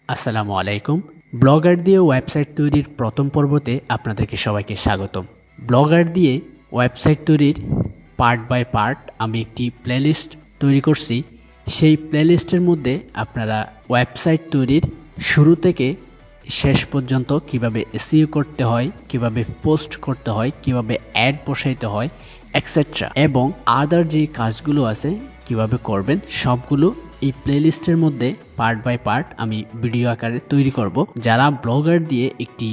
আসসালামু আলাইকুম। ব্লগার দিয়ে ওয়েবসাইট তৈরির প্রথম পর্বতে আপনাদেরকে সবাইকে স্বাগতম। ব্লগার দিয়ে ওয়েবসাইট তৈরির পার্ট বাই পার্ট আমি একটি প্লেলিস্ট তৈরি করছি। সেই প্লেলিস্টের মধ্যে আপনারা ওয়েবসাইট তৈরির শুরু থেকে শেষ পর্যন্ত কিভাবে এসইও করতে হয়, কিভাবে পোস্ট করতে হয়, কিভাবে অ্যাড বসাইতে হয় এটসেট্রা এবং আদার যে কাজগুলো আছে কিভাবে করবেন সবগুলো এই প্লেলিস্টের মধ্যে পার্ট বাই পার্ট আমি ভিডিও আকারে তৈরি করব। যারা ব্লগার দিয়ে একটি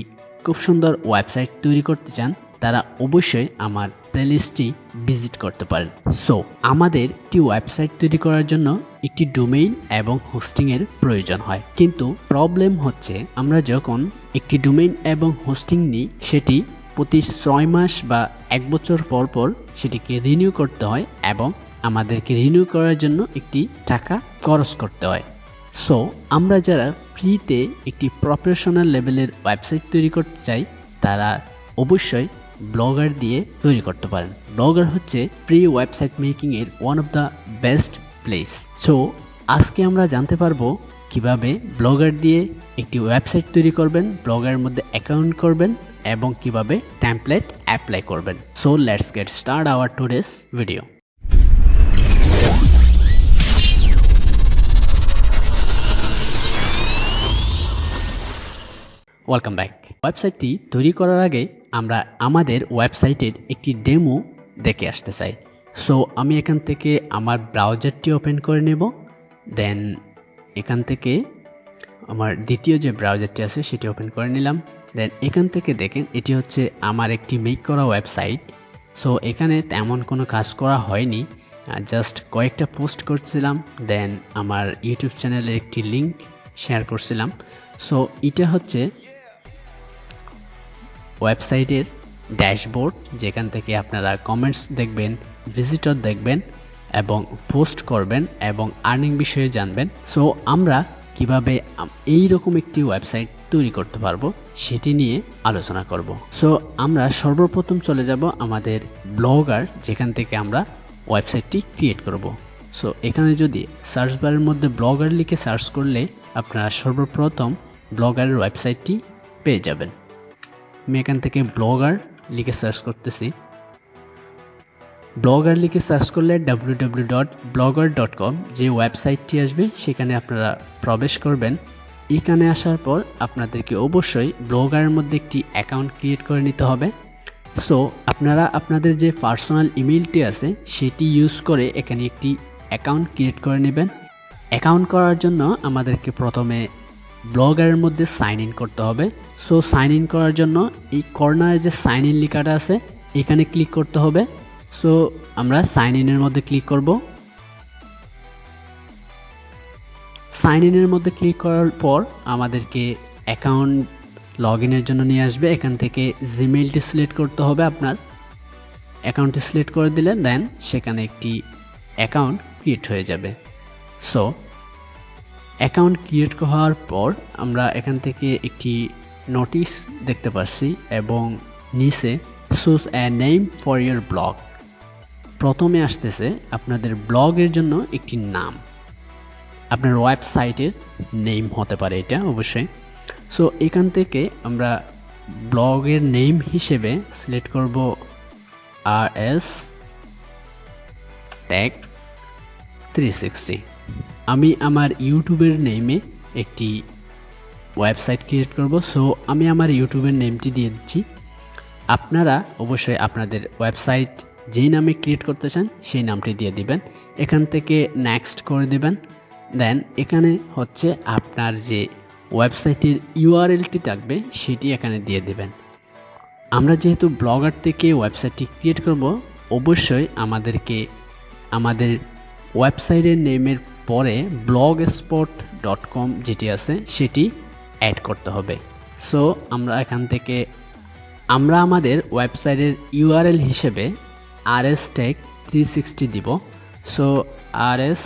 খুব সুন্দর ওয়েবসাইট তৈরি করতে চান তারা অবশ্যই আমার প্লেলিস্টটি ভিজিট করতে পারেন। সো আমাদের একটি ওয়েবসাইট তৈরি করার জন্য একটি ডোমেইন এবং হোস্টিং এর প্রয়োজন হয়, কিন্তু প্রবলেম হচ্ছে আমরা যখন একটি ডোমেইন এবং হোস্টিং নিই সেটি প্রতি 6 মাস বা 1 বছর পর পর সেটিকে রিনিউ করতে হয় এবং আমাদেরকে রিনিউ করার জন্য একটি টাকা খরচ করতে হয়। সো আমরা যারা ফ্রিতে একটি প্রফেশনাল লেভেলের ওয়েবসাইট তৈরি করতে চাই তারা অবশ্যই ব্লগার দিয়ে তৈরি করতে পারেন। ব্লগার হচ্ছে ফ্রি ওয়েবসাইট মেকিং এর one of the best place. So আজকে আমরা জানতে পারবো কিভাবে ব্লগার দিয়ে একটি ওয়েবসাইট তৈরি করবেন, ব্লগারের মধ্যে অ্যাকাউন্ট করবেন এবং কিভাবে টেমপ্লেট অ্যাপ্লাই করবেন। So let's get start our today's video. Welcome back. ওয়েবসাইটটি তৈরি করার আগে আমরা আমাদের ওয়েবসাইটের একটি ডেমো দেখে আসতে চাই। সো আমি এখান থেকে আমার ব্রাউজারটি ওপেন করে নেব। দেন এখান থেকে আমার দ্বিতীয় যে ব্রাউজারটি আছে সেটি ওপেন করে নিলাম। দেন এখান থেকে দেখেন এটি হচ্ছে আমার একটি মেক করা ওয়েবসাইট। সো এখানে তেমন কোনো কাজ করা হয়নি, জাস্ট কয়েকটা পোস্ট করছিলাম, দেন আমার ইউটিউব চ্যানেলের একটি লিঙ্ক শেয়ার করছিলাম। সো এটা হচ্ছে ওয়েবসাইটের ড্যাশবোর্ড, যেখান থেকে আপনারা কমেন্টস দেখবেন, ভিজিটর দেখবেন এবং পোস্ট করবেন এবং আর্নিং বিষয়ে জানবেন। সো আমরা কিভাবে এই রকম একটি ওয়েবসাইট তৈরি করতে পারবো সেটি নিয়ে আলোচনা করব। সো আমরা সর্বপ্রথম চলে যাব আমাদের ব্লগার, যেখান থেকে আমরা ওয়েবসাইটটি ক্রিয়েট করব। সো এখানে যদি সার্চ বারের মধ্যে ব্লগার লিখে সার্চ করলে আপনারা সর্বপ্রথম ব্লগারের ওয়েবসাইটটি পেয়ে যাবেন। আমি এখান থেকে ব্লগার লিখে সার্চ করতেছি। ব্লগার লিখে সার্চ করলে www.blogger.com যে ওয়েবসাইটটি আসবে সেখানে আপনারা প্রবেশ করবেন। এখানে আসার পর আপনাদেরকে অবশ্যই ব্লগারের মধ্যে একটি অ্যাকাউন্ট ক্রিয়েট করে নিতে হবে। সো আপনারা আপনাদের যে পার্সোনাল ইমেইলটি আছে সেটি ইউজ করে এখানে একটি অ্যাকাউন্ট ক্রিয়েট করে নেবেন। অ্যাকাউন্ট করার জন্য আমাদেরকে প্রথমে ব্লগারের মধ্যে সাইন ইন করতে হবে। সো সাইন ইন করার জন্য এই কর্নারে যে সাইন ইন লেখাটা আছে এখানে ক্লিক করতে হবে। সো আমরা সাইন ইনের মধ্যে ক্লিক করব। সাইন ইনের মধ্যে ক্লিক করার পর আমাদেরকে অ্যাকাউন্ট লগ ইনের জন্য নিয়ে আসবে। এখান থেকে জিমেইলটি সিলেক্ট করতে হবে। আপনার অ্যাকাউন্টটি সিলেক্ট করে দিলে দেন সেখানে একটি অ্যাকাউন্ট ক্রিয়েট হয়ে যাবে। সো অ্যাকাউন্ট ক্রিয়েট হওয়ার পর আমরা এখান থেকে একটি নোটিশ দেখতে পাচ্ছি এবং নিচে choose a name for your blog. প্রথমে আসতেছে আপনাদের ব্লগের জন্য একটি নাম, আপনার ওয়েবসাইটের নেম হতে পারে এটা অবশ্যই। সো এখান থেকে আমরা ব্লগের নেম হিসেবে সিলেক্ট করব RS ট্যাগ 360। আমি আমার ইউটিউবের নেমে একটি ওয়েবসাইট ক্রিয়েট করব। সো আমি আমার ইউটিউবের নেমটি দিয়ে দিচ্ছি। আপনারা অবশ্যই আপনাদের ওয়েবসাইট যেই নামে ক্রিয়েট করতে চান সেই নামটি দিয়ে দিবেন। এখান থেকে নেক্সট করে দিবেন। দেন এখানে হচ্ছে আপনার যে ওয়েবসাইটের ইউআরএলটি থাকবে সেটি এখানে দিয়ে দিবেন। আমরা যেহেতু ব্লগার থেকে ওয়েবসাইটটি ক্রিয়েট করব অবশ্যই আমাদেরকে আমাদের ওয়েবসাইটের নেমের পরে blogspot.com যেটি আছে সেটি অ্যাড করতে হবে। সো আমরা এখান থেকে আমরা আমাদের ওয়েবসাইটের ইউআরএল হিসেবে RS ট্যাগ 360 দিব। সো RS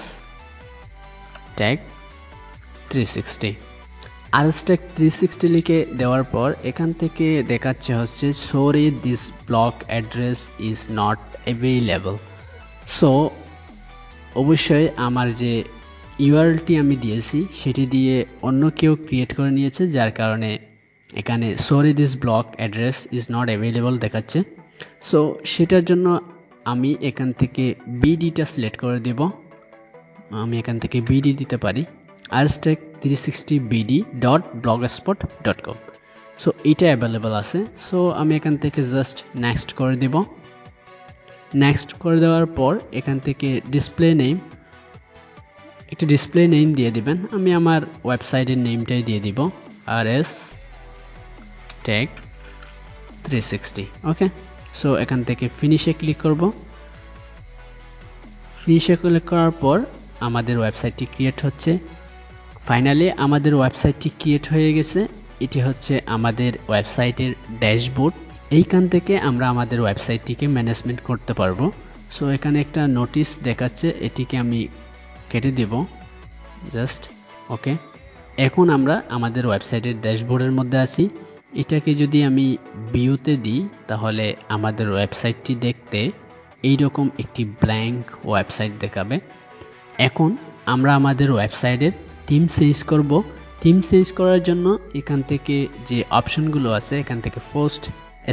ট্যাগ 360 লিখে দেওয়ার পর এখান থেকে দেখাচ্ছে হচ্ছে sorry this blog address is not available. So অবশ্যই আমার যে ইউআরএলটি আমি দিয়েছি সেটি দিয়ে অন্য কেউ ক্রিয়েট করে নিয়েছে, যার কারণে এখানে sorry this blog address is not available দেখাচ্ছে। সো সেটার জন্য আমি এখান থেকে বিডিটা সিলেক্ট করে দেব। আমি এখান থেকে বিডি দিতে পারি, arstech360bd.blogspot.com। সো এটা অ্যাভেলেবল আছে। সো আমি এখান থেকে জাস্ট নেক্সট করে দেব। নেক্সট করে দেওয়ার পর এখান থেকে ডিসপ্লে নেম, একটি ডিসপ্লে নেম দিয়ে দিবেন। আমি আমার ওয়েবসাইটের নেমটাই দিয়ে দিব, arstech360। ওকে, সো এখান থেকে ফিনিশে ক্লিক করব। ফিনিশে ক্লিক করার পর আমাদের ওয়েবসাইটটি ক্রিয়েট হচ্ছে। ফাইনালি আমাদের ওয়েবসাইটটি ক্রিয়েট হয়ে গেছে। এটি হচ্ছে আমাদের ওয়েবসাইটের ড্যাশবোর্ড। এইখান থেকে আমরা আমাদের ওয়েবসাইটটিকে ম্যানেজমেন্ট করতে পারবো। সো এখানে একটা নোটিশ দেখাচ্ছে, এটিকে আমি কেটে দেব জাস্ট। ওকে, এখন আমরা আমাদের ওয়েবসাইটের ড্যাশবোর্ডের মধ্যে আছি। এটাকে যদি আমি ভিউতে দিই তাহলে আমাদের ওয়েবসাইটটি দেখতে এইরকম একটি ব্ল্যাঙ্ক ওয়েবসাইট দেখাবে। এখন আমরা আমাদের ওয়েবসাইটের থিম চেঞ্জ করব। থিম চেঞ্জ করার জন্য এখান থেকে যে অপশনগুলো আছে, এখান থেকে post,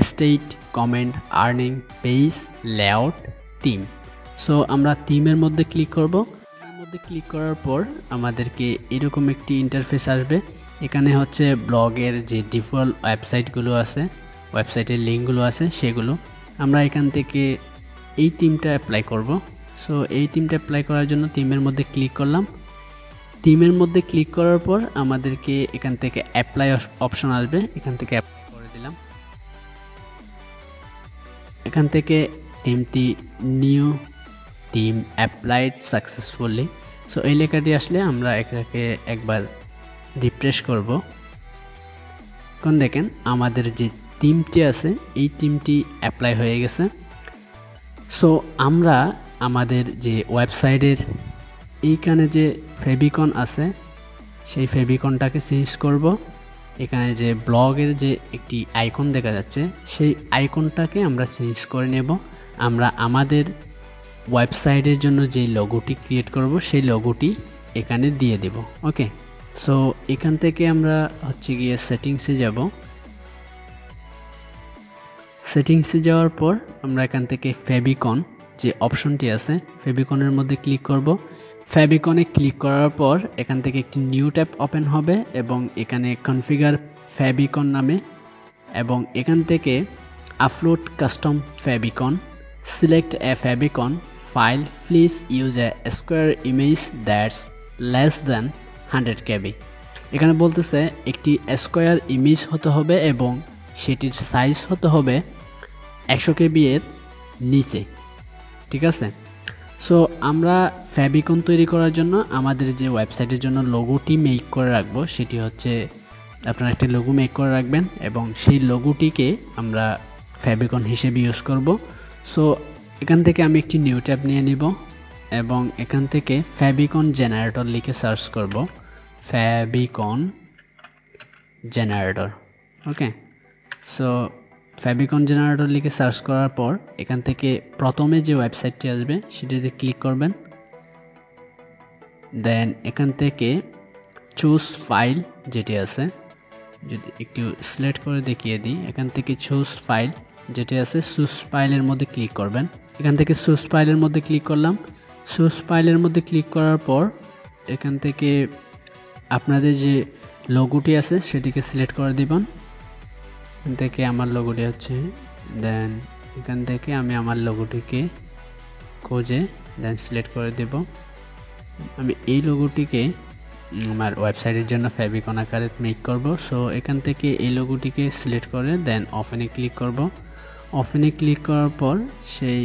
state, comment, earning, page, layout, theme. So আমরা থিমের মধ্যে ক্লিক করব। মধ্যে ক্লিক করার পর আমাদেরকে এরকম একটি ইন্টারফেস আসবে। এখানে হচ্ছে ব্লগের যে ডিফল্ট ওয়েবসাইটগুলো আছে, ওয়েবসাইটের লিঙ্কগুলো আছে, সেগুলো আমরা এখান থেকে এই থিমটা অ্যাপ্লাই করব। সো এই থিমটা অ্যাপ্লাই করার জন্য থিমের মধ্যে ক্লিক করলাম। থিমের মধ্যে ক্লিক করার পর আমাদেরকে এখান থেকে অ্যাপ্লাই অপশন আসবে, এখান থেকে অ্যাপ্লাই করে দিলাম। এখান থেকে থিমটি new theme applied successfully. So এই লেখাটি আসলে আমরা এটাকে একবার রিফ্রেশ করব। এখন দেখেন আমাদের যে থিমটি আছে এই থিমটি অ্যাপ্লাই হয়ে গেছে। সো আমরা আমাদের যে ওয়েবসাইটের এইখানে যে ফেভিকন আছে সেই ফেভিকনটাকে চেঞ্জ করব। এখানে যে ব্লগের যে একটি আইকন দেখা যাচ্ছে সেই আইকনটাকে আমরা চেঞ্জ করে নেব। আমরা আমাদের ওয়েবসাইটের জন্য যে লোগোটি ক্রিয়েট করব সেই লোগোটি এখানে দিয়ে দেব। ওকে, সো এখান থেকে আমরা হচ্ছে গিয়ে সেটিংসে যাব। সেটিংসে যাওয়ার পর আমরা এখান থেকে ফেভিকন যে অপশনটি আছে ফেভিকনের মধ্যে ক্লিক করব। ফেভিকনে ক্লিক করার পর এখান থেকে একটি নিউ ট্যাব ওপেন হবে এবং এখানে কনফিগার ফেভিকন নামে, এবং এখান থেকে upload custom favicon, select A favicon file, please use a square image that's less than 100 KB। এখানে বলতেছে একটি স্কোয়ার ইমেজ হতে হবে এবং সেটির সাইজ হতে হবে 100 KB এর নিচে। ঠিক আছে, সো আমরা ফেভিকন তৈরি করার জন্য আমাদের যে ওয়েবসাইটের জন্য লোগোটি মেক করে রাখবো সেটি হচ্ছে আপনারা একটি লোগো মেক করে রাখবেন এবং সেই লোগোটিকে আমরা ফেভিকন হিসেবে ইউজ করব। সো এখান থেকে আমি একটি নিউ ট্যাব নিয়ে নিব এবং এখান থেকে ফেভিকন জেনারেটর লিখে সার্চ করব, ফেভিকন জেনারেটর। ওকে, সো ফেভিকন জেনারেটর লিখে সার্চ করার পর এখান থেকে প্রথমে যে ওয়েবসাইটটি আসবে সেটিতে ক্লিক করবেন। দেন এখান থেকে চুজ ফাইল যেটি আছে, যদি একটু সিলেক্ট করে দেখিয়ে দিই, এখান থেকে চুজ ফাইল যেটি আছে চুজ ফাইলের মধ্যে ক্লিক করবেন। এখান থেকে চুজ ফাইলের মধ্যে ক্লিক করলাম। চুজ ফাইলের মধ্যে ক্লিক করার পর এখান থেকে আপনাদের যে লোগোটি আছে সেটিকে সিলেক্ট করে দিবেন। এখান থেকে আমার লোগোটি হচ্ছে, দেন এখান থেকে আমি আমার লোগোটিকে খুঁজে দেন সিলেক্ট করে দেব। আমি এই লোগোটিকে আমার ওয়েবসাইটের জন্য ফেভিকন আকারে মেক করব। সো এখান থেকে এই লোগোটিকে সিলেক্ট করে দেন ওপেনে ক্লিক করব। ওপেনে ক্লিক করার পর সেই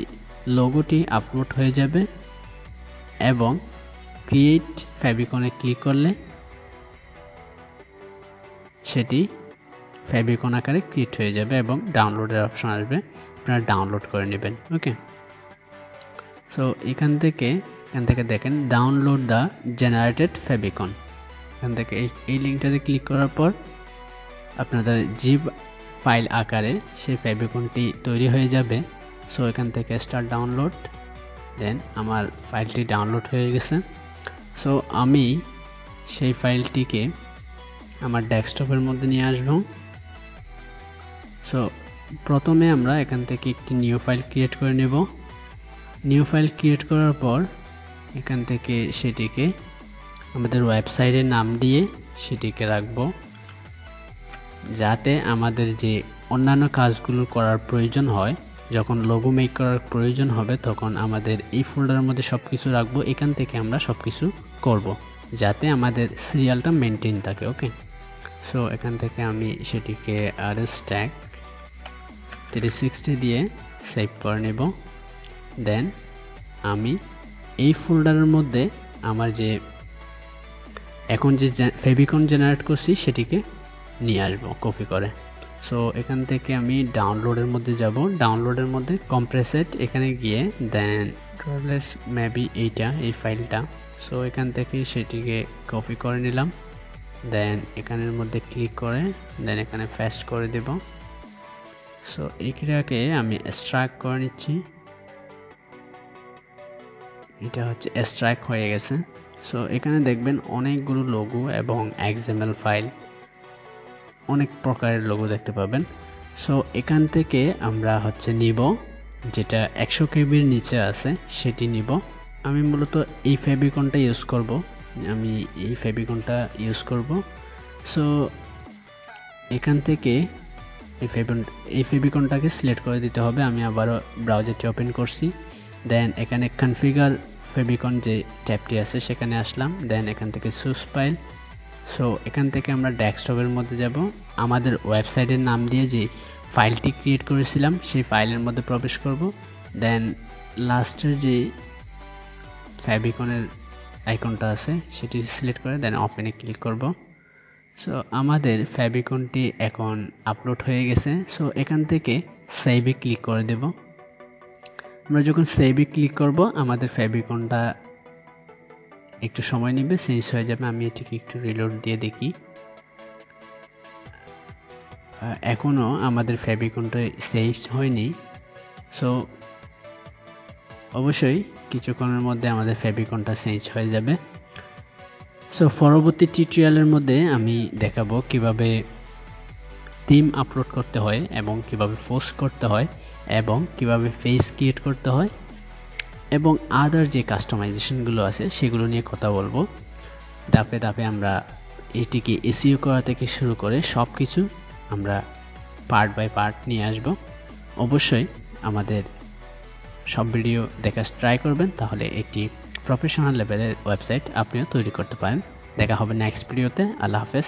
লোগোটি আপলোড হয়ে যাবে এবং ক্রিয়েট ফেভিকনে ক্লিক করলে সেটি ফেভিকন আকারে ক্রিয়েট হয়ে যাবে এবং ডাউনলোডের অপশন আসবে, আপনারা ডাউনলোড করে নেবেন। ওকে, সো এখান থেকে দেখেন ডাউনলোড দ্য জেনারেটেড ফেভিকন। এখান থেকে এই লিঙ্কটাতে ক্লিক করার পর আপনাদের জিপ ফাইল আকারে সেই ফেভিকনটি তৈরি হয়ে যাবে। সো এখান থেকে স্টার্ট ডাউনলোড, দেন আমার ফাইলটি ডাউনলোড হয়ে গেছে। সো আমি সেই ফাইলটিকে আমার ডেস্কটপের মধ্যে নিয়ে আসব। সো প্রথমে আমরা এখান থেকে একটি নিউ ফাইল ক্রিয়েট করে নেব। নিউ ফাইল ক্রিয়েট করার পর এখান থেকে সেটিকে আমাদের ওয়েবসাইটের নাম দিয়ে সেটিকে রাখব, যাতে আমাদের যে অন্যান্য কাজগুলো করার প্রয়োজন হয়, যখন লোগো মেক করার প্রয়োজন হবে তখন আমাদের এই ফোল্ডারের মধ্যে সব কিছু রাখবো। এখান থেকে আমরা সব কিছু করব, যাতে আমাদের সিরিয়ালটা মেনটেন থাকে। ওকে, সো এখান থেকে আমি সেটিকে স্ট্যাক 360 দিয়ে সেভ করে নেব। দেন আমি এই ফোল্ডারের মধ্যে আমার যে এখন যে ফেভিকন জেনারেট করছি সেটিকে নিয়ে আসবো কপি করে। সো এখান থেকে আমি ডাউনলোডের মধ্যে যাব, ডাউনলোডের মধ্যে কম্প্রেসেড এখানে গিয়ে দেন মেবি এই ফাইলটা। সো এখান থেকে সেটিকে কপি করে নিলাম, দেন এখানের মধ্যে ক্লিক করে দেন এখানে পেস্ট করে দেব। সো এইটাকে আমি এক্সট্রাক্ট করে নিচ্ছি, এটা হচ্ছে এক্সট্রাক্ট হয়ে গেছে। সো এখানে দেখবেন অনেকগুলো লোগো এবং এক্সএমএল ফাইল, অনেক প্রকারের লোগো দেখতে পাবেন। সো এখান থেকে আমরা হচ্ছে নিব যেটা 100 কেবির নিচে আছে সেটি নিব। আমি মূলত এই ফেভিকনটা ইউজ করব, সো এখান থেকে এই ফেভিকনটাকে সিলেক্ট করে দিতে হবে। আমি আবারও ব্রাউজারটি ওপেন করছি, দেন এখানে কনফিগার ফেভিকন যে ট্যাবটি আছে সেখানে আসলাম, দেন এখান থেকে চুজ ফাইল। সো এখান থেকে আমরা ডেস্কটপের মধ্যে যাব, আমাদের ওয়েবসাইটের নাম দিয়ে যে ফাইলটি ক্রিয়েট করেছিলাম সেই ফাইলের মধ্যে প্রবেশ করব। দেন লাস্টের যে ফেভিকনের আইকনটা আছে সেটি সিলেক্ট করে দেন ওপেনে ক্লিক করব। সো আমাদের ফেভিকনটি এখন আপলোড হয়ে গেছে। সো এখান থেকে সেভে ক্লিক করে দেব। আমরা যখন সেভে ক্লিক করব আমাদের ফেভিকনটা একটু সময় নেবে, চেঞ্জ হয়ে যাবে। আমি এটিকে একটু রিলোড দিয়ে দেখি, এখনও আমাদের ফেভিকনটা চেঞ্জ হয়নি। সো অবশ্যই কিছুক্ষণের মধ্যে আমাদের ফেভিকনটা চেঞ্জ হয়ে যাবে। সো পরবর্তী টিউটোরিয়ালের মধ্যে আমি দেখাবো কিভাবে থিম আপলোড করতে হয় এবং কিভাবে পোস্ট করতে হয় এবং কিভাবে পেজ ক্রিয়েট করতে হয় এবং আদার যে কাস্টমাইজেশনগুলো আছে সেগুলো নিয়ে কথা বলবো। ধাপে ধাপে আমরা এটিকে এসইও করা থেকে শুরু করে সব কিছু আমরা পার্ট বাই পার্ট নিয়ে আসব। অবশ্যই আমাদের সব ভিডিও দেখার ট্রাই করবেন, তাহলে একটি প্রফেশনাল লেভেলের ওয়েবসাইট আপনিও তৈরি করতে পারেন। দেখা হবে নেক্সট ভিডিওতে। আল্লাহ হাফেজ।